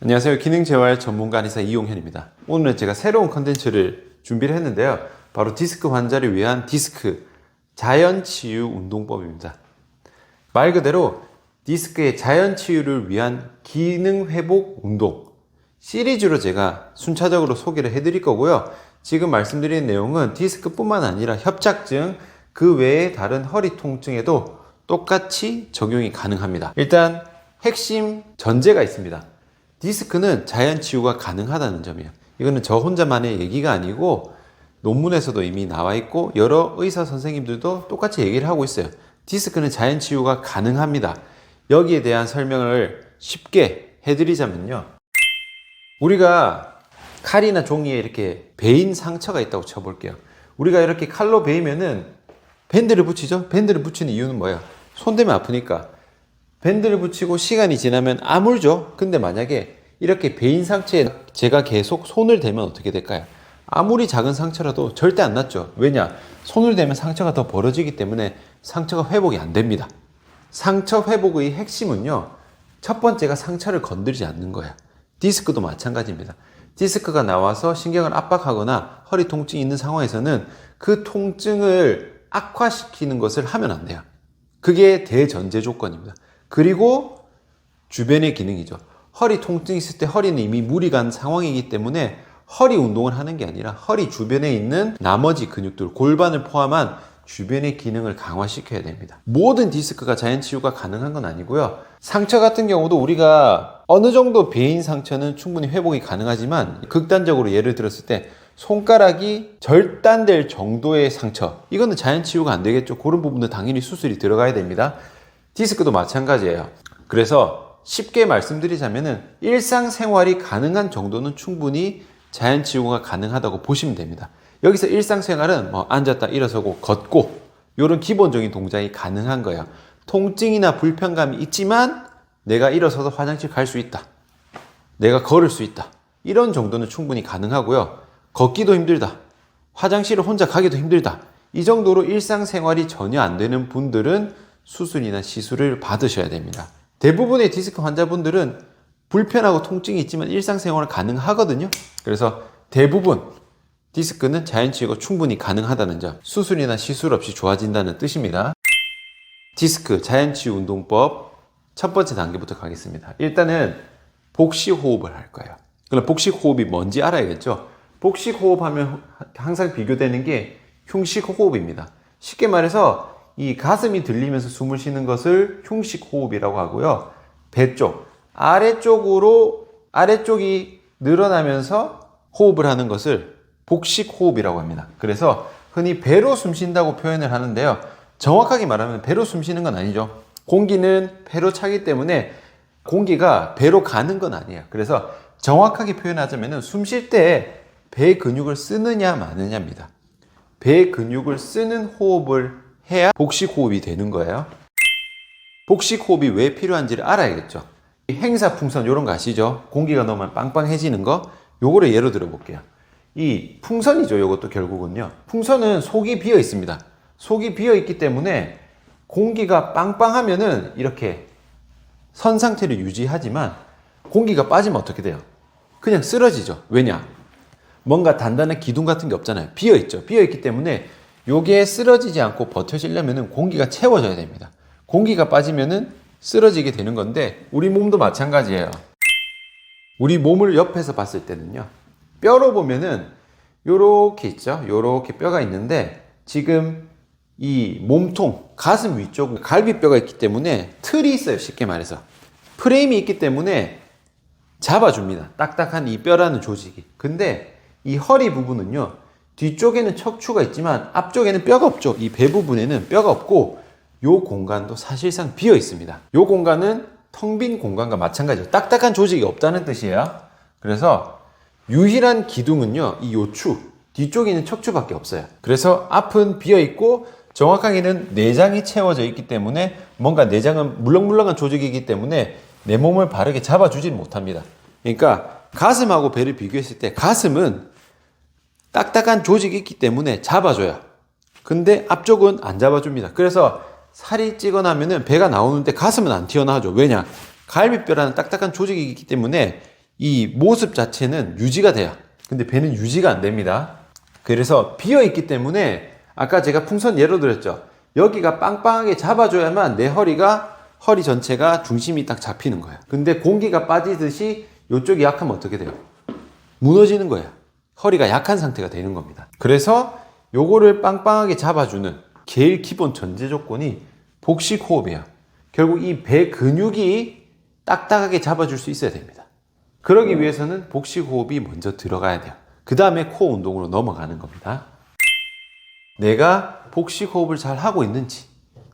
안녕하세요. 기능재활 전문가 한의사 이용현입니다. 오늘은 제가 새로운 컨텐츠를 준비를 했는데요. 바로 디스크 환자를 위한 디스크 자연치유 운동법입니다. 말 그대로 디스크의 자연치유를 위한 기능회복 운동 시리즈로 제가 순차적으로 소개를 해드릴 거고요. 지금 말씀드린 내용은 디스크뿐만 아니라 협착증, 그 외에 다른 허리 통증에도 똑같이 적용이 가능합니다. 일단 핵심 전제가 있습니다. 디스크는 자연치유가 가능하다는 점이에요. 이거는 저 혼자만의 얘기가 아니고 논문에서도 이미 나와 있고 여러 의사 선생님들도 똑같이 얘기를 하고 있어요. 디스크는 자연치유가 가능합니다. 여기에 대한 설명을 쉽게 해드리자면요. 우리가 칼이나 종이에 이렇게 베인 상처가 있다고 쳐볼게요. 우리가 이렇게 칼로 베이면은 밴드를 붙이죠? 밴드를 붙이는 이유는 뭐야? 손 대면 아프니까. 밴드를 붙이고 시간이 지나면 아물죠. 근데 만약에 이렇게 베인 상처에 제가 계속 손을 대면 어떻게 될까요? 아무리 작은 상처라도 절대 안 낫죠. 왜냐? 손을 대면 상처가 더 벌어지기 때문에 상처가 회복이 안 됩니다. 상처 회복의 핵심은요, 첫 번째가 상처를 건드리지 않는 거예요. 디스크도 마찬가지입니다. 디스크가 나와서 신경을 압박하거나 허리 통증이 있는 상황에서는 그 통증을 악화시키는 것을 하면 안 돼요. 그게 대전제 조건입니다. 그리고 주변의 기능이죠. 허리 통증이 있을 때 허리는 이미 무리 간 상황이기 때문에 허리 운동을 하는 게 아니라 허리 주변에 있는 나머지 근육들, 골반을 포함한 주변의 기능을 강화시켜야 됩니다. 모든 디스크가 자연치유가 가능한 건 아니고요. 상처 같은 경우도 우리가 어느 정도 베인 상처는 충분히 회복이 가능하지만 극단적으로 예를 들었을 때 손가락이 절단될 정도의 상처, 이거는 자연치유가 안 되겠죠. 그런 부분도 당연히 수술이 들어가야 됩니다. 디스크도 마찬가지예요. 그래서 쉽게 말씀드리자면은 일상생활이 가능한 정도는 충분히 자연치유가 가능하다고 보시면 됩니다. 여기서 일상생활은 뭐 앉았다 일어서고 걷고 이런 기본적인 동작이 가능한 거예요. 통증이나 불편감이 있지만 내가 일어서서 화장실 갈 수 있다. 내가 걸을 수 있다. 이런 정도는 충분히 가능하고요. 걷기도 힘들다. 화장실을 혼자 가기도 힘들다. 이 정도로 일상생활이 전혀 안 되는 분들은 수술이나 시술을 받으셔야 됩니다. 대부분의 디스크 환자분들은 불편하고 통증이 있지만 일상생활은 가능하거든요. 그래서 대부분 디스크는 자연치유가 충분히 가능하다는 점, 수술이나 시술 없이 좋아진다는 뜻입니다. 디스크 자연치유 운동법 첫 번째 단계부터 가겠습니다. 일단은 복식호흡을 할 거예요. 그럼 복식호흡이 뭔지 알아야겠죠? 복식호흡하면 항상 비교되는 게 흉식호흡입니다. 쉽게 말해서 이 가슴이 들리면서 숨을 쉬는 것을 흉식호흡이라고 하고요. 배 쪽, 아래쪽이 늘어나면서 호흡을 하는 것을 복식호흡이라고 합니다. 그래서 흔히 배로 숨 쉰다고 표현을 하는데요. 정확하게 말하면 배로 숨 쉬는 건 아니죠. 공기는 배로 차기 때문에 공기가 배로 가는 건 아니에요. 그래서 정확하게 표현하자면 숨 쉴 때 배 근육을 쓰느냐 마느냐입니다. 배 근육을 쓰는 호흡을 해야 복식호흡이 되는 거예요. 복식호흡이 왜 필요한지를 알아야겠죠. 행사풍선 이런 거 아시죠? 공기가 넣으면 빵빵해지는 거. 요거를 예로 들어 볼게요. 이 풍선이죠. 요것도 결국은요. 풍선은 속이 비어 있습니다. 속이 비어 있기 때문에 공기가 빵빵하면은 이렇게 선 상태를 유지하지만 공기가 빠지면 어떻게 돼요? 그냥 쓰러지죠. 왜냐? 뭔가 단단한 기둥 같은 게 없잖아요. 비어 있죠. 비어 있기 때문에 요게 쓰러지지 않고 버텨지려면 공기가 채워져야 됩니다. 공기가 빠지면은 쓰러지게 되는 건데 우리 몸도 마찬가지예요. 우리 몸을 옆에서 봤을 때는요. 뼈로 보면은 요렇게 있죠. 요렇게 뼈가 있는데 지금 이 몸통, 가슴 위쪽 갈비뼈가 있기 때문에 틀이 있어요. 쉽게 말해서. 프레임이 있기 때문에 잡아줍니다. 딱딱한 이 뼈라는 조직이. 근데 이 허리 부분은요. 뒤쪽에는 척추가 있지만 앞쪽에는 뼈가 없죠. 이 배 부분에는 뼈가 없고 요 공간도 사실상 비어 있습니다. 요 공간은 텅 빈 공간과 마찬가지예요. 딱딱한 조직이 없다는 뜻이에요. 그래서 유일한 기둥은요. 이 요추, 뒤쪽에 있는 척추밖에 없어요. 그래서 앞은 비어 있고 정확하게는 내장이 채워져 있기 때문에 뭔가 내장은 물렁물렁한 조직이기 때문에 내 몸을 바르게 잡아주질 못합니다. 그러니까 가슴하고 배를 비교했을 때 가슴은 딱딱한 조직이 있기 때문에 잡아줘요. 근데 앞쪽은 안 잡아줍니다. 그래서 살이 찌거나면은 배가 나오는데 가슴은 안 튀어나오죠. 왜냐? 갈비뼈라는 딱딱한 조직이 있기 때문에 이 모습 자체는 유지가 돼요. 근데 배는 유지가 안 됩니다. 그래서 비어 있기 때문에 아까 제가 풍선 예로 들었죠. 여기가 빵빵하게 잡아줘야만 내 허리 전체가 중심이 딱 잡히는 거예요. 근데 공기가 빠지듯이 이쪽이 약하면 어떻게 돼요? 무너지는 거예요. 허리가 약한 상태가 되는 겁니다. 그래서 요거를 빵빵하게 잡아주는 제일 기본 전제 조건이 복식 호흡이에요. 결국 이 배 근육이 딱딱하게 잡아줄 수 있어야 됩니다. 그러기 위해서는 복식 호흡이 먼저 들어가야 돼요. 그 다음에 코어 운동으로 넘어가는 겁니다. 내가 복식 호흡을 잘 하고 있는지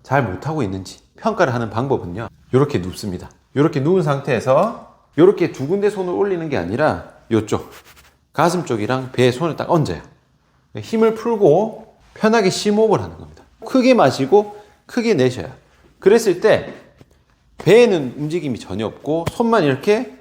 잘 못하고 있는지 평가를 하는 방법은요, 이렇게 눕습니다. 이렇게 누운 상태에서 이렇게 두 군데 손을 올리는 게 아니라 이쪽 가슴 쪽이랑 배에 손을 딱 얹어요. 힘을 풀고 편하게 심호흡을 하는 겁니다. 크게 마시고 크게 내쉬어요. 그랬을 때 배에는 움직임이 전혀 없고 손만 이렇게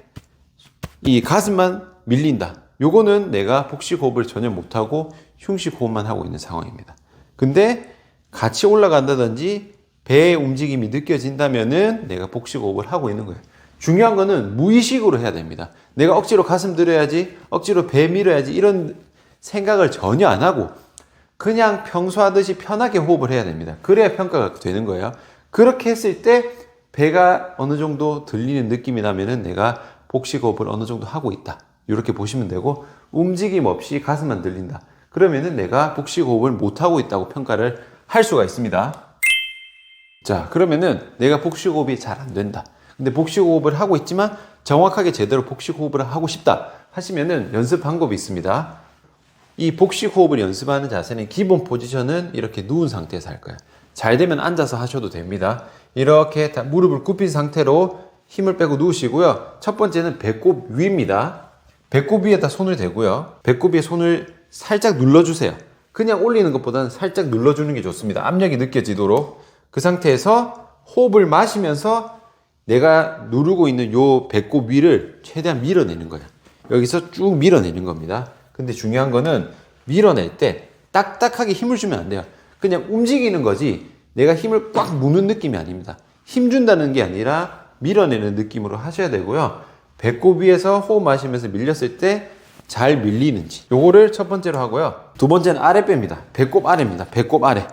이 가슴만 밀린다. 요거는 내가 복식 호흡을 전혀 못하고 흉식 호흡만 하고 있는 상황입니다. 근데 같이 올라간다든지 배의 움직임이 느껴진다면은 내가 복식 호흡을 하고 있는 거예요. 중요한 거는 무의식으로 해야 됩니다. 내가 억지로 가슴 들어야지, 억지로 배 밀어야지 이런 생각을 전혀 안 하고 그냥 평소 하듯이 편하게 호흡을 해야 됩니다. 그래야 평가가 되는 거예요. 그렇게 했을 때 배가 어느 정도 들리는 느낌이 나면은 내가 복식 호흡을 어느 정도 하고 있다. 이렇게 보시면 되고, 움직임 없이 가슴만 들린다. 그러면은 내가 복식 호흡을 못 하고 있다고 평가를 할 수가 있습니다. 자, 그러면은 내가 복식 호흡이 잘 안 된다. 근데 복식 호흡을 하고 있지만 정확하게 제대로 복식 호흡을 하고 싶다 하시면은 연습 방법이 있습니다. 이 복식 호흡을 연습하는 자세는 기본 포지션은 이렇게 누운 상태에서 할 거예요. 잘 되면 앉아서 하셔도 됩니다. 이렇게 무릎을 굽힌 상태로 힘을 빼고 누우시고요. 첫 번째는 배꼽 위입니다. 배꼽 위에다 손을 대고요. 배꼽 위에 손을 살짝 눌러주세요. 그냥 올리는 것보다는 살짝 눌러주는 게 좋습니다. 압력이 느껴지도록. 그 상태에서 호흡을 마시면서 내가 누르고 있는 요 배꼽 위를 최대한 밀어내는 거예요. 여기서 쭉 밀어내는 겁니다. 근데 중요한 거는 밀어낼 때 딱딱하게 힘을 주면 안 돼요. 그냥 움직이는 거지 내가 힘을 꽉 무는 느낌이 아닙니다. 힘 준다는 게 아니라 밀어내는 느낌으로 하셔야 되고요. 배꼽 위에서 호흡 마시면서 밀렸을 때 잘 밀리는지 요거를 첫 번째로 하고요. 두 번째는 아랫배입니다. 배꼽 아래입니다. 배꼽 아래.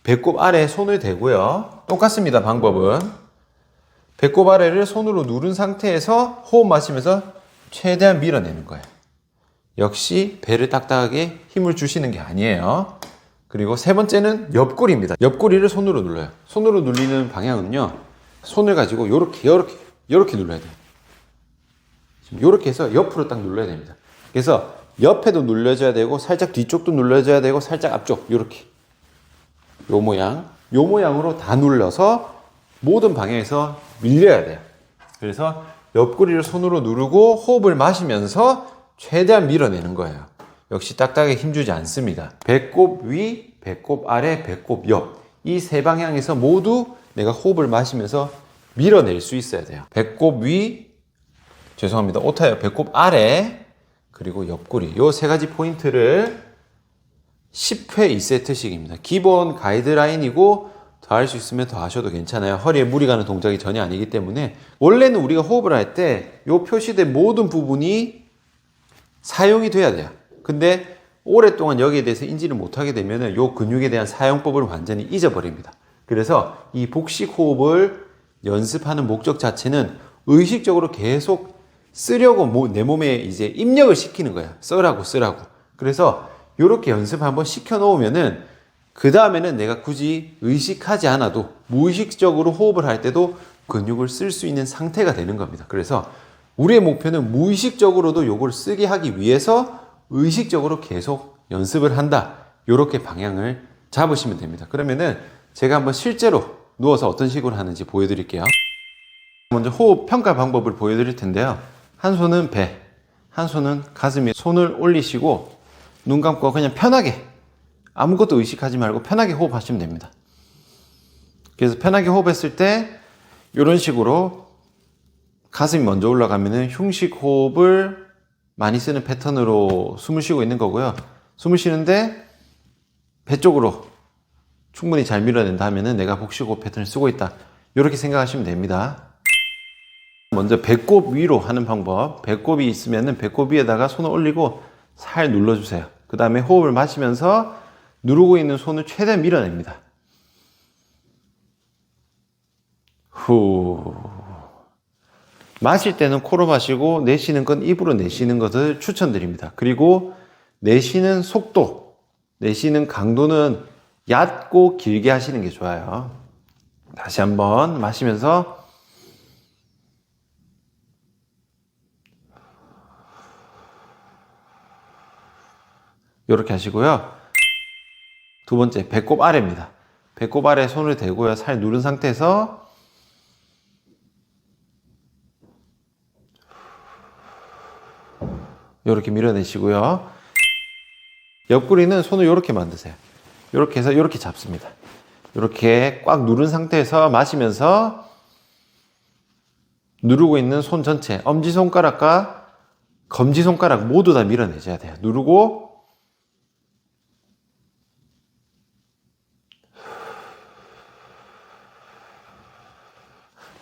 배꼽 아래에 손을 대고요. 똑같습니다. 방법은 배꼽 아래를 손으로 누른 상태에서 호흡 마시면서 최대한 밀어내는 거예요. 역시 배를 딱딱하게 힘을 주시는 게 아니에요. 그리고 세 번째는 옆구리입니다. 옆구리를 손으로 눌러요. 손으로 눌리는 방향은요, 손을 가지고 요렇게 눌러야 돼요. 요렇게 해서 옆으로 딱 눌러야 됩니다. 그래서 옆에도 눌러줘야 되고 살짝 뒤쪽도 눌러줘야 되고 살짝 앞쪽 요렇게 요 모양으로 다 눌러서 모든 방향에서 밀려야 돼요. 그래서 옆구리를 손으로 누르고 호흡을 마시면서 최대한 밀어내는 거예요. 역시 딱딱하게 힘주지 않습니다. 배꼽 위, 배꼽 아래, 배꼽 옆. 이 세 방향에서 모두 내가 호흡을 마시면서 밀어낼 수 있어야 돼요. 배꼽 위, 죄송합니다. 오타예요. 배꼽 아래, 그리고 옆구리. 요 세 가지 포인트를 10회 2세트씩입니다. 기본 가이드라인이고 더 할 수 있으면 더 하셔도 괜찮아요. 허리에 무리 가는 동작이 전혀 아니기 때문에 원래는 우리가 호흡을 할 때 요 표시된 모든 부분이 사용이 돼야 돼요. 근데 오랫동안 여기에 대해서 인지를 못하게 되면 요 근육에 대한 사용법을 완전히 잊어버립니다. 그래서 이 복식 호흡을 연습하는 목적 자체는 의식적으로 계속 쓰려고 내 몸에 이제 입력을 시키는 거예요. 쓰라고. 그래서 이렇게 연습 한번 시켜 놓으면은 그 다음에는 내가 굳이 의식하지 않아도 무의식적으로 호흡을 할 때도 근육을 쓸 수 있는 상태가 되는 겁니다. 그래서 우리의 목표는 무의식적으로도 요걸 쓰게 하기 위해서 의식적으로 계속 연습을 한다. 이렇게 방향을 잡으시면 됩니다. 그러면은 제가 한번 실제로 누워서 어떤 식으로 하는지 보여드릴게요. 먼저 호흡 평가 방법을 보여드릴 텐데요. 한 손은 배, 한 손은 가슴에 손을 올리시고 눈 감고 그냥 편하게 아무것도 의식하지 말고 편하게 호흡하시면 됩니다. 그래서 편하게 호흡했을 때 이런 식으로 가슴이 먼저 올라가면은 흉식 호흡을 많이 쓰는 패턴으로 숨을 쉬고 있는 거고요. 숨을 쉬는데 배 쪽으로 충분히 잘 밀어낸다 하면은 내가 복식 호흡 패턴을 쓰고 있다. 이렇게 생각하시면 됩니다. 먼저 배꼽 위로 하는 방법. 배꼽이 있으면 배꼽 위에다가 손을 올리고 살 눌러주세요. 그 다음에 호흡을 마시면서 누르고 있는 손을 최대한 밀어냅니다. 후. 마실 때는 코로 마시고 내쉬는 건 입으로 내쉬는 것을 추천드립니다. 그리고 내쉬는 속도, 내쉬는 강도는 얕고 길게 하시는 게 좋아요. 다시 한번 마시면서 이렇게 하시고요. 두 번째, 배꼽 아래입니다. 배꼽 아래에 손을 대고요. 살 누른 상태에서 이렇게 밀어내시고요. 옆구리는 손을 이렇게 만드세요. 이렇게 해서 이렇게 잡습니다. 이렇게 꽉 누른 상태에서 마시면서 누르고 있는 손 전체, 엄지손가락과 검지손가락 모두 다 밀어내줘야 돼요. 누르고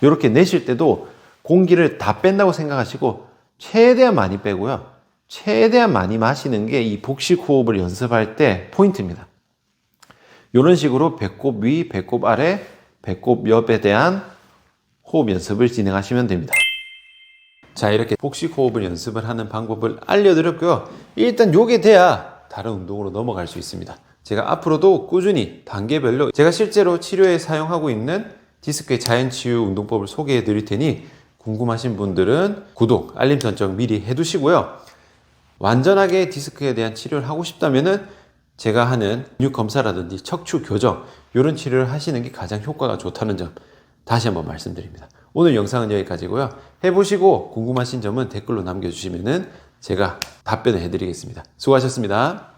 이렇게 내쉴 때도 공기를 다 뺀다고 생각하시고 최대한 많이 빼고요. 최대한 많이 마시는 게 이 복식 호흡을 연습할 때 포인트입니다. 이런 식으로 배꼽 위, 배꼽 아래, 배꼽 옆에 대한 호흡 연습을 진행하시면 됩니다. 자, 이렇게 복식 호흡을 연습을 하는 방법을 알려드렸고요. 일단 요게 돼야 다른 운동으로 넘어갈 수 있습니다. 제가 앞으로도 꾸준히 단계별로 제가 실제로 치료에 사용하고 있는 디스크의 자연치유 운동법을 소개해 드릴 테니 궁금하신 분들은 구독, 알림 설정 미리 해두시고요. 완전하게 디스크에 대한 치료를 하고 싶다면은 제가 하는 근육 검사라든지 척추 교정 이런 치료를 하시는 게 가장 효과가 좋다는 점 다시 한번 말씀드립니다. 오늘 영상은 여기까지고요. 해보시고 궁금하신 점은 댓글로 남겨주시면은 제가 답변을 해드리겠습니다. 수고하셨습니다.